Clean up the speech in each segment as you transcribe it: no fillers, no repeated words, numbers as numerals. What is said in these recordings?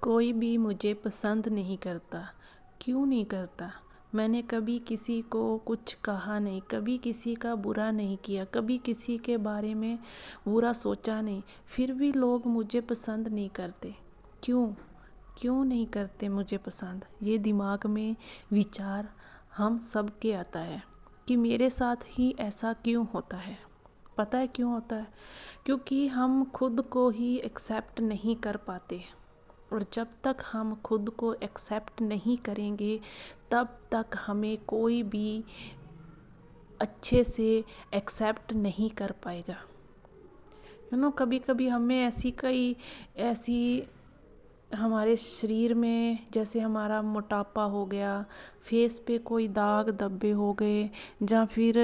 कोई भी मुझे पसंद नहीं करता। क्यों नहीं करता? मैंने कभी किसी को कुछ कहा नहीं, कभी किसी का बुरा नहीं किया, कभी किसी के बारे में बुरा सोचा नहीं, फिर भी लोग मुझे पसंद नहीं करते। क्यों? क्यों नहीं करते मुझे पसंद? ये दिमाग में विचार हम सब के आता है कि मेरे साथ ही ऐसा क्यों होता है। पता है क्यों होता है? क्योंकि हम खुद को ही एक्सेप्ट नहीं कर पाते, और जब तक हम खुद को एक्सेप्ट नहीं करेंगे तब तक हमें कोई भी अच्छे से एक्सेप्ट नहीं कर पाएगा। कभी कभी हमें ऐसी हमारे शरीर में, जैसे हमारा मोटापा हो गया, फेस पे कोई दाग धब्बे हो गए, या फिर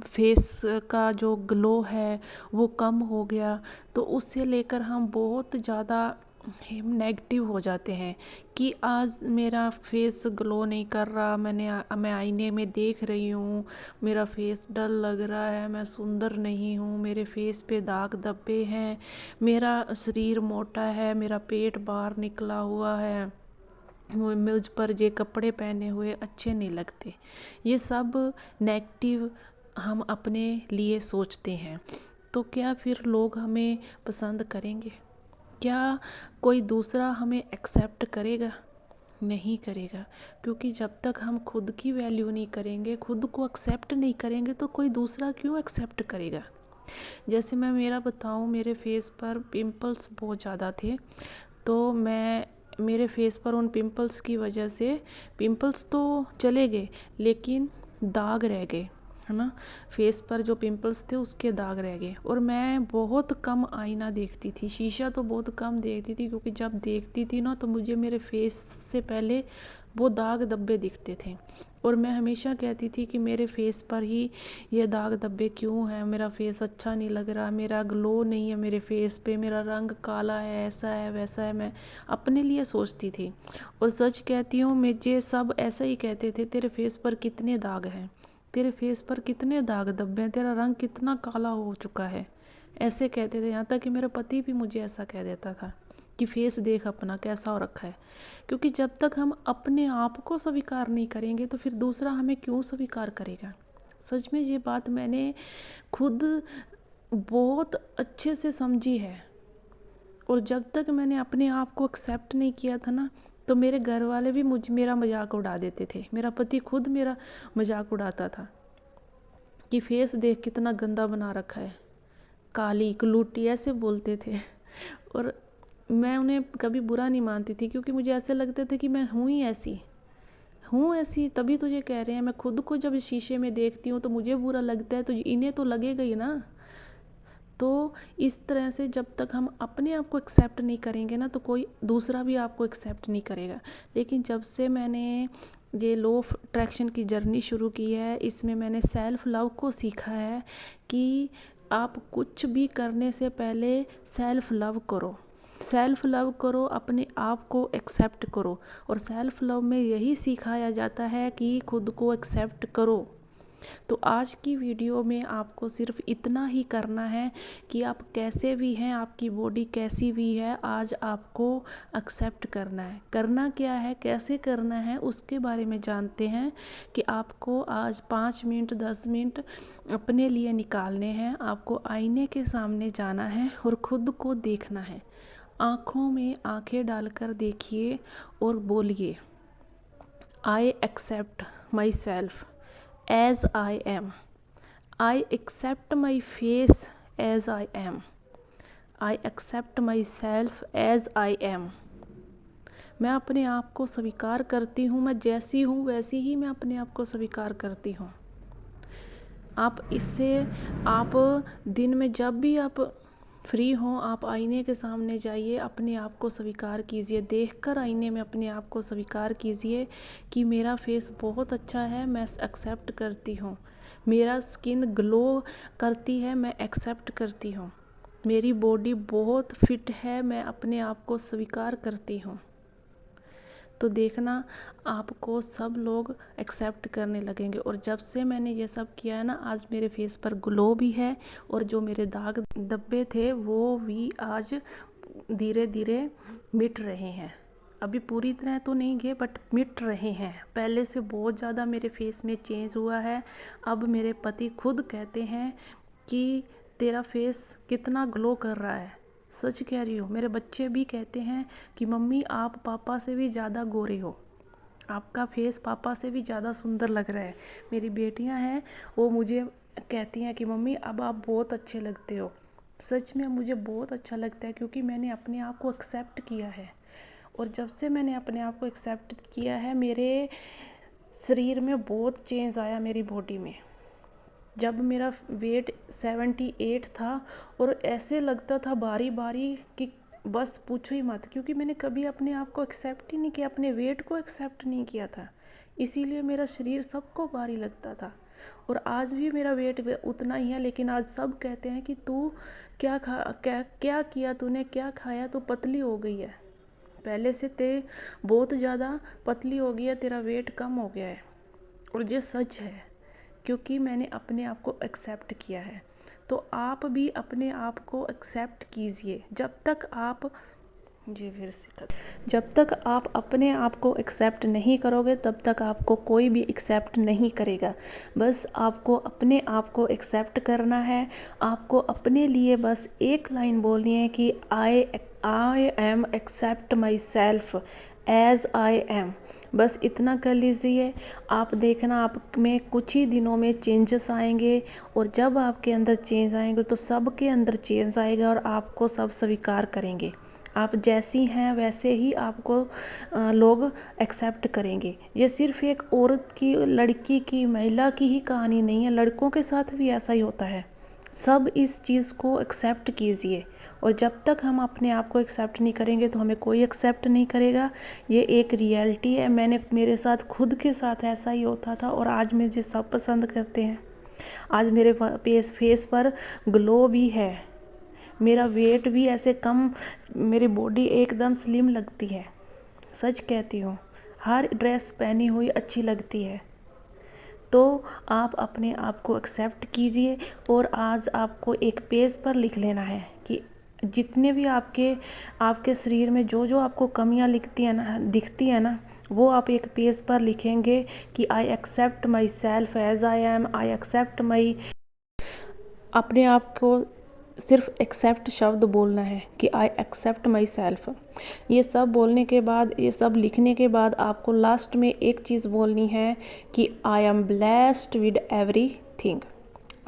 फेस का जो ग्लो है वो कम हो गया, तो उससे लेकर हम बहुत ज़्यादा नेगेटिव हो जाते हैं कि आज मेरा फेस ग्लो नहीं कर रहा, मैं आईने में देख रही हूँ, मेरा फेस डल लग रहा है, मैं सुंदर नहीं हूँ, मेरे फेस पे दाग धब्बे हैं, मेरा शरीर मोटा है, मेरा पेट बाहर निकला हुआ है, मुझ पर ये कपड़े पहने हुए अच्छे नहीं लगते। ये सब नेगेटिव हम अपने लिए सोचते हैं। तो क्या फिर लोग हमें पसंद करेंगे? क्या कोई दूसरा हमें एक्सेप्ट करेगा? नहीं करेगा। क्योंकि जब तक हम खुद की वैल्यू नहीं करेंगे, खुद को एक्सेप्ट नहीं करेंगे, तो कोई दूसरा क्यों एक्सेप्ट करेगा? जैसे मैं मेरा बताऊं, मेरे फेस पर पिंपल्स बहुत ज़्यादा थे, तो मेरे फेस पर उन पिंपल्स की वजह से, पिंपल्स तो चले गए लेकिन दाग रह गए, है ना। फेस पर जो पिंपल्स थे उसके दाग रह गए, और मैं बहुत कम आईना देखती थी, शीशा तो बहुत कम देखती थी, क्योंकि जब देखती थी ना तो मुझे मेरे फेस से पहले वो दाग धब्बे दिखते थे, और मैं हमेशा कहती थी कि मेरे फेस पर ही ये दाग धब्बे क्यों हैं, मेरा फेस अच्छा नहीं लग रहा, मेरा ग्लो नहीं है मेरे फेस पे, मेरा रंग काला है, ऐसा है वैसा है, मैं अपने लिए सोचती थी। और सच कहती हूँ, मुझे सब ऐसा ही कहते थे, तेरे फेस पर कितने दाग हैं, तेरे फेस पर कितने दाग धब्बे हैं, तेरा रंग कितना काला हो चुका है, ऐसे कहते थे। यहाँ तक कि मेरा पति भी मुझे ऐसा कह देता था कि फेस देख अपना कैसा हो रखा है। क्योंकि जब तक हम अपने आप को स्वीकार नहीं करेंगे तो फिर दूसरा हमें क्यों स्वीकार करेगा। सच में ये बात मैंने खुद बहुत अच्छे से समझी है। और जब तक मैंने अपने आप को एक्सेप्ट नहीं किया था ना, तो मेरे घर वाले भी मेरा मजाक उड़ा देते थे। मेरा पति खुद मेरा मजाक उड़ाता था कि फेस देख कितना गंदा बना रखा है, काली कलूटी, ऐसे बोलते थे। और मैं उन्हें कभी बुरा नहीं मानती थी, क्योंकि मुझे ऐसे लगता था कि मैं हूँ ही ऐसी, हूँ ऐसी, तभी तो ये कह रहे हैं। मैं खुद को जब शीशे में देखती हूँ तो मुझे बुरा लगता है, तो इन्हें तो लगेगा ही ना। तो इस तरह से जब तक हम अपने आप को एक्सेप्ट नहीं करेंगे ना, तो कोई दूसरा भी आपको एक्सेप्ट नहीं करेगा। लेकिन जब से मैंने ये लॉ ऑफ अट्रैक्शन की जर्नी शुरू की है, इसमें मैंने सेल्फ लव को सीखा है कि आप कुछ भी करने से पहले सेल्फ लव करो, सेल्फ लव करो, अपने आप को एक्सेप्ट करो। और सेल्फ लव में यही सिखाया जाता है कि खुद को एक्सेप्ट करो। तो आज की वीडियो में आपको सिर्फ इतना ही करना है कि आप कैसे भी हैं, आपकी बॉडी कैसी भी है, आज आपको एक्सेप्ट करना है। करना क्या है, कैसे करना है, उसके बारे में जानते हैं कि आपको आज 5 मिनट 10 मिनट अपने लिए निकालने हैं। आपको आईने के सामने जाना है और खुद को देखना है। आँखों में आँखें डालकर देखिए और बोलिए, I accept myself as I am. I accept my face as I am. I accept myself as I am. मैं अपने आप को स्वीकार करती हूँ, मैं जैसी हूँ वैसी ही मैं अपने आप को स्वीकार करती हूँ। आप दिन में जब भी आप फ्री हों, आप आईने के सामने जाइए, अपने आप को स्वीकार कीजिए, देखकर आईने में अपने आप को स्वीकार कीजिए कि मेरा फेस बहुत अच्छा है, मैं एक्सेप्ट करती हूँ। मेरा स्किन ग्लो करती है, मैं एक्सेप्ट करती हूँ। मेरी बॉडी बहुत फिट है, मैं अपने आप को स्वीकार करती हूँ। तो देखना, आपको सब लोग एक्सेप्ट करने लगेंगे। और जब से मैंने ये सब किया है ना, आज मेरे फेस पर ग्लो भी है, और जो मेरे दाग धब्बे थे वो भी आज धीरे धीरे मिट रहे हैं। अभी पूरी तरह तो नहीं गए बट मिट रहे हैं। पहले से बहुत ज़्यादा मेरे फेस में चेंज हुआ है। अब मेरे पति खुद कहते हैं कि तेरा फेस कितना ग्लो कर रहा है। सच कह रही हूँ। मेरे बच्चे भी कहते हैं कि मम्मी आप पापा से भी ज़्यादा गोरे हो, आपका फेस पापा से भी ज़्यादा सुंदर लग रहा है। मेरी बेटियां हैं, वो मुझे कहती हैं कि मम्मी अब आप बहुत अच्छे लगते हो। सच में मुझे बहुत अच्छा लगता है क्योंकि मैंने अपने आप को एक्सेप्ट किया है। और जब से मैंने अपने आप को एक्सेप्ट किया है, मेरे शरीर में बहुत चेंज आया मेरी बॉडी में। जब मेरा वेट 78 था और ऐसे लगता था बारी बारी कि बस पूछो ही मत, क्योंकि मैंने कभी अपने आप को एक्सेप्ट ही नहीं किया, अपने वेट को एक्सेप्ट नहीं किया था। इसीलिए मेरा शरीर सबको भारी लगता था। और आज भी मेरा वेट उतना ही है, लेकिन आज सब कहते हैं कि तू क्या किया, तूने क्या खाया, तू पतली हो गई है। पहले से बहुत ज़्यादा पतली हो गई है, तेरा वेट कम हो गया है। और ये सच है क्योंकि मैंने अपने आप को एक्सेप्ट किया है। तो आप भी अपने आप को एक्सेप्ट कीजिए। जब तक आप अपने आप को एक्सेप्ट नहीं करोगे तब तक आपको कोई भी एक्सेप्ट नहीं करेगा। बस आपको अपने आप को एक्सेप्ट करना है। आपको अपने लिए बस एक लाइन बोलनी है कि I am accept myself as I am. बस इतना कर लीजिए। आप देखना आप में कुछ ही दिनों में चेंजेस आएंगे। और जब आपके अंदर चेंज आएंगे तो सबके अंदर चेंज आएगा और आपको सब स्वीकार करेंगे। आप जैसी हैं वैसे ही आपको लोग एक्सेप्ट करेंगे। ये सिर्फ एक औरत की, लड़की की, महिला की ही कहानी नहीं है, लड़कों के साथ भी ऐसा ही होता है। सब इस चीज़ को एक्सेप्ट कीजिए। और जब तक हम अपने आप को एक्सेप्ट नहीं करेंगे तो हमें कोई एक्सेप्ट नहीं करेगा। ये एक रियलिटी है। मेरे साथ खुद के साथ ऐसा ही होता था और आज मुझे सब पसंद करते हैं। आज मेरे फेस पर ग्लो भी है, मेरा वेट भी ऐसे कम, मेरी बॉडी एकदम स्लिम लगती है। सच कहती हूँ, हर ड्रेस पहनी हुई अच्छी लगती है। तो आप अपने आप को एक्सेप्ट कीजिए। और आज आपको एक पेज पर लिख लेना है कि जितने भी आपके शरीर में जो जो आपको कमियां दिखती है ना, वो आप एक पेज पर लिखेंगे कि I accept myself as I am. I accept my, अपने आप को सिर्फ एक्सेप्ट शब्द बोलना है कि आई एक्सेप्ट माई सेल्फ। ये सब बोलने के बाद, ये सब लिखने के बाद आपको लास्ट में एक चीज़ बोलनी है कि I am blessed with every thing.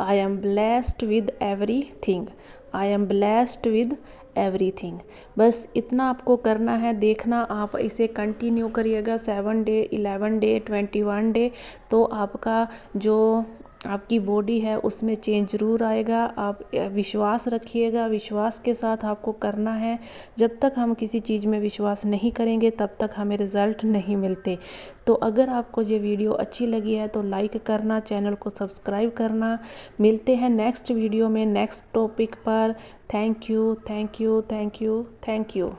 I am blessed with every thing. I am blessed with everything. बस इतना आपको करना है। देखना आप इसे कंटिन्यू करिएगा 7 डे, 11 डे, 21 डे, तो आपका जो आपकी बॉडी है उसमें चेंज ज़रूर आएगा। आप विश्वास रखिएगा, विश्वास के साथ आपको करना है। जब तक हम किसी चीज़ में विश्वास नहीं करेंगे तब तक हमें रिज़ल्ट नहीं मिलते। तो अगर आपको ये वीडियो अच्छी लगी है तो लाइक करना, चैनल को सब्सक्राइब करना। मिलते हैं नेक्स्ट वीडियो में नेक्स्ट टॉपिक पर। Thank you, thank you, thank you, thank you.